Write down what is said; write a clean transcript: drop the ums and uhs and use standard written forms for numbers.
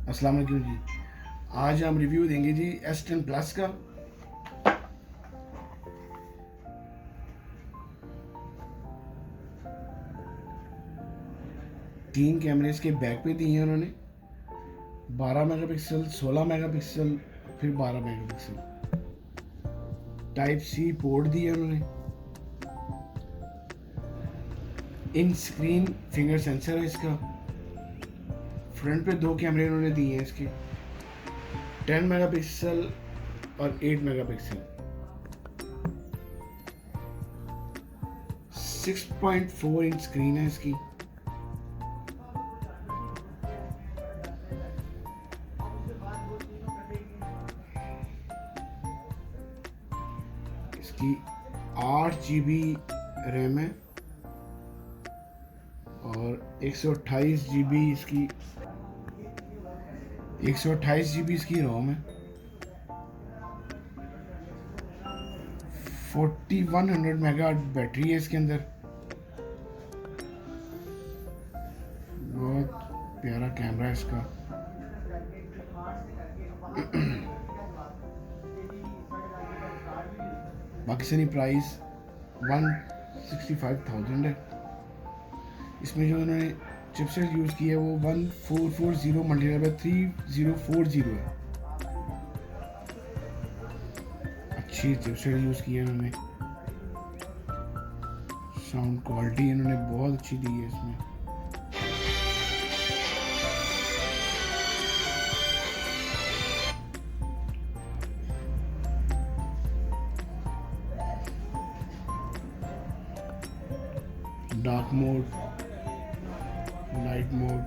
अस्सलाम वालेकुम जी। आज हम रिव्यू देंगे जी S10 प्लस का। तीन कैमरे इसके बैक पे दिए हैं उन्होंने, 12 मेगापिक्सल, 16 मेगापिक्सल, फिर 12 मेगापिक्सल। टाइप सी पोर्ट दिए उन्होंने। इन स्क्रीन फिंगर सेंसर है इसका। फ्रंट पे दो कैमरे उन्होंने दिए हैं इसके, 10 मेगापिक्सल और 8 मेगापिक्सल। 6.4 इंच स्क्रीन है इसकी। इसकी 8 GB रैम है और 128 GB इसकी 128 GB इसकी रोम है। 4100 मेगा बैटरी है इसके अंदर। बहुत प्यारा कैमरा है इसका। पाकिस्तानी प्राइस 165,000 है। इसमें जो उन्होंने चिपसेट यूज़ की है वो 1440 मल्टीप्लाई बाय 3040 है। अच्छी चिपसेट यूज़ की है उन्होंने। साउंड क्वालिटी इन्होंने बहुत अच्छी दी है इसमें। Dark mode, light mode,